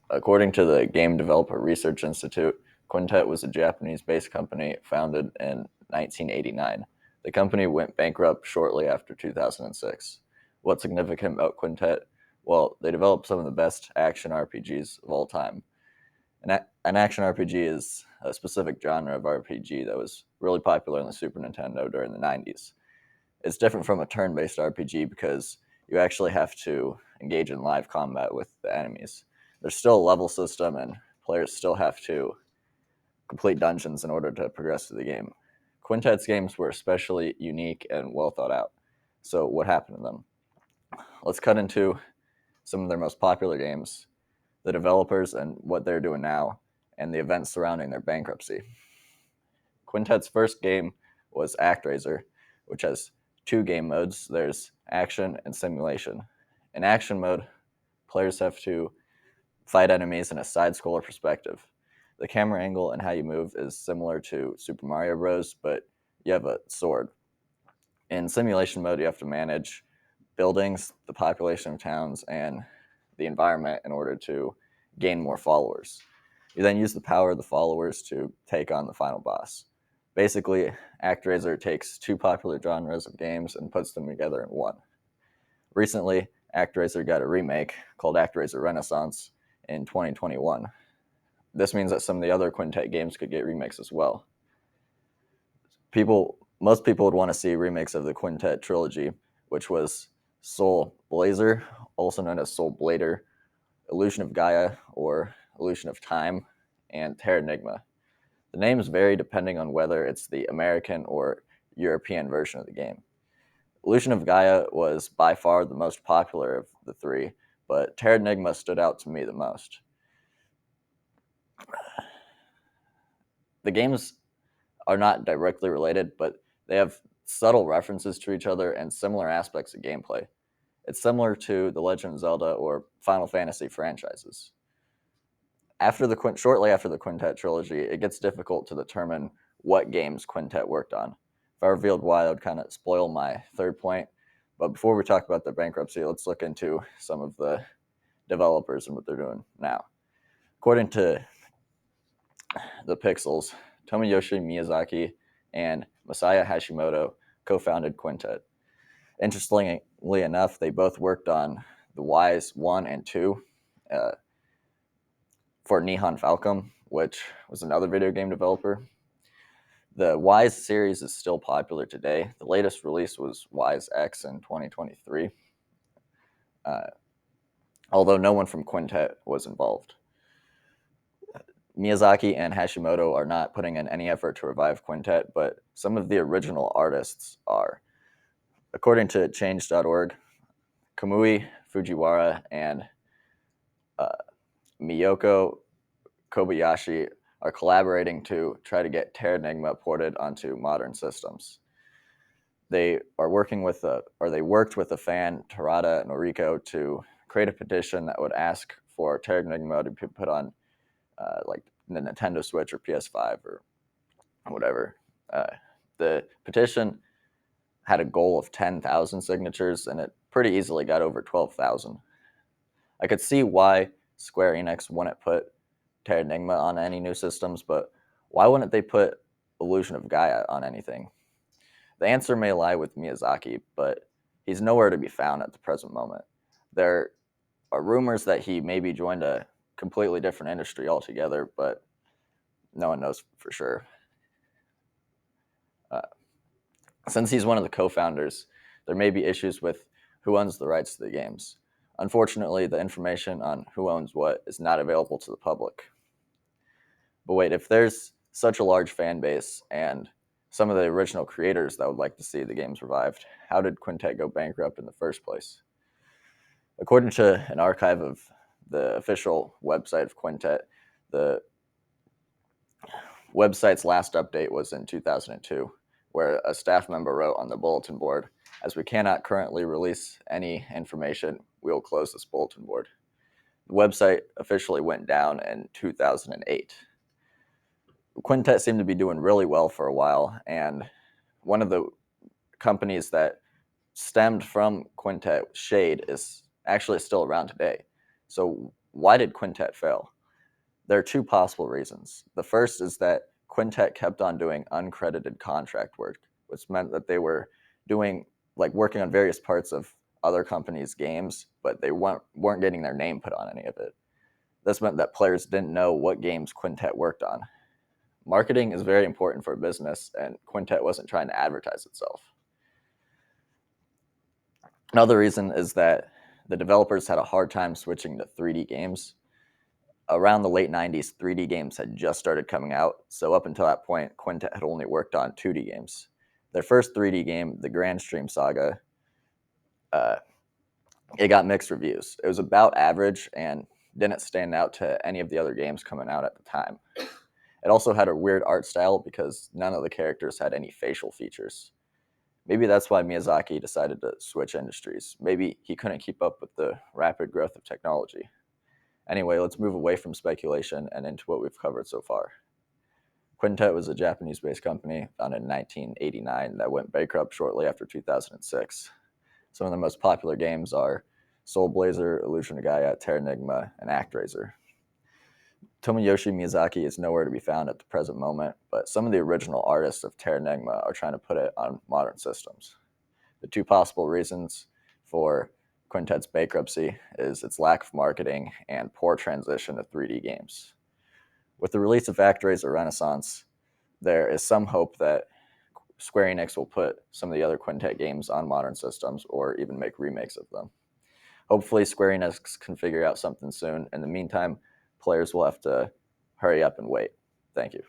According to the Game Developer Research Institute, Quintet was a Japanese-based company founded in 1989. The company went bankrupt shortly after 2006. What's significant about Quintet? Well, they developed some of the best action RPGs of all time. An action RPG is a specific genre of RPG that was really popular in the Super Nintendo during the 90s. It's different from a turn-based RPG because you actually have to engage in live combat with the enemies. There's still a level system, and players still have to complete dungeons in order to progress through the game. Quintet's games were especially unique and well thought out. So, what happened to them? Let's cut into some of their most popular games, the developers and what they're doing now, and the events surrounding their bankruptcy. Quintet's first game was ActRaiser, which has two game modes. There's action and simulation. In action mode, players have to fight enemies in a side-scroller perspective. The camera angle and how you move is similar to Super Mario Bros., but you have a sword. In simulation mode, you have to manage buildings, the population of towns, and the environment in order to gain more followers. You then use the power of the followers to take on the final boss. Basically, ActRaiser takes two popular genres of games and puts them together in one. Recently, ActRaiser got a remake called ActRaiser Renaissance in 2021. This means that some of the other Quintet games could get remakes as well. Most people would want to see remakes of the Quintet trilogy, which was Soul Blazer, also known as Soul Blader, Illusion of Gaia, or Illusion of Time, and Terranigma. The names vary depending on whether it's the American or European version of the game. Illusion of Gaia was by far the most popular of the three, but Terranigma stood out to me the most. The games are not directly related, but they have subtle references to each other and similar aspects of gameplay. It's similar to the Legend of Zelda or Final Fantasy franchises. Shortly after the Quintet trilogy, it gets difficult to determine what games Quintet worked on. If I revealed why, that would kind of spoil my third point. But before we talk about the bankruptcy, let's look into some of the developers and what they're doing now. According to the Pixels, Tomoyoshi Miyazaki and Masaya Hashimoto co-founded Quintet. Interestingly enough, they both worked on the Wise 1 and 2 for Nihon Falcom, which was another video game developer. The Wise series is still popular today. The latest release was Wise X in 2023, although no one from Quintet was involved. Miyazaki and Hashimoto are not putting in any effort to revive Quintet, but some of the original artists are. According to change.org, Kamui Fujiwara and Miyoko Kobayashi are collaborating to try to get Terranigma ported onto modern systems. They worked with a fan, Tarada Noriko, to create a petition that would ask for Terranigma to be put on like the Nintendo Switch or PS5 or whatever. The petition had a goal of 10,000 signatures, and it pretty easily got over 12,000. I could see why Square Enix wouldn't put Terranigma on any new systems, but why wouldn't they put Illusion of Gaia on anything? The answer may lie with Miyazaki, but he's nowhere to be found at the present moment. There are rumors that he maybe joined a completely different industry altogether, but no one knows for sure. Since he's one of the co-founders, there may be issues with who owns the rights to the games. Unfortunately, the information on who owns what is not available to the public. But wait, if there's such a large fan base and some of the original creators that would like to see the games revived, how did Quintet go bankrupt in the first place? According to an archive of the official website of Quintet, the website's last update was in 2002, where a staff member wrote on the bulletin board, "As we cannot currently release any information, we will close this bulletin board." The website officially went down in 2008. Quintet seemed to be doing really well for a while, and one of the companies that stemmed from Quintet, Shade, is actually still around today. So why did Quintet fail? There are two possible reasons. The first is that Quintet kept on doing uncredited contract work, which meant that they were doing working on various parts of other companies' games, but they weren't getting their name put on any of it. This meant that players didn't know what games Quintet worked on. Marketing is very important for a business, and Quintet wasn't trying to advertise itself. Another reason is that the developers had a hard time switching to 3D games. Around the late 90s, 3D games had just started coming out, so up until that point, Quintet had only worked on 2D games. Their first 3D game, the Grand Stream Saga, it got mixed reviews. It was about average and didn't stand out to any of the other games coming out at the time. It also had a weird art style because none of the characters had any facial features. Maybe that's why Miyazaki decided to switch industries. Maybe he couldn't keep up with the rapid growth of technology. Anyway, let's move away from speculation and into what we've covered so far. Quintet was a Japanese-based company founded in 1989 that went bankrupt shortly after 2006. Some of the most popular games are Soul Blazer, Illusion of Gaia, Terranigma, and ActRaiser. Tomoyoshi Miyazaki is nowhere to be found at the present moment, but some of the original artists of Terranigma are trying to put it on modern systems. The two possible reasons for Quintet's bankruptcy is its lack of marketing and poor transition to 3D games. With the release of ActRaiser Renaissance, there is some hope that Square Enix will put some of the other Quintet games on modern systems or even make remakes of them. Hopefully Square Enix can figure out something soon. In the meantime, players will have to hurry up and wait. Thank you.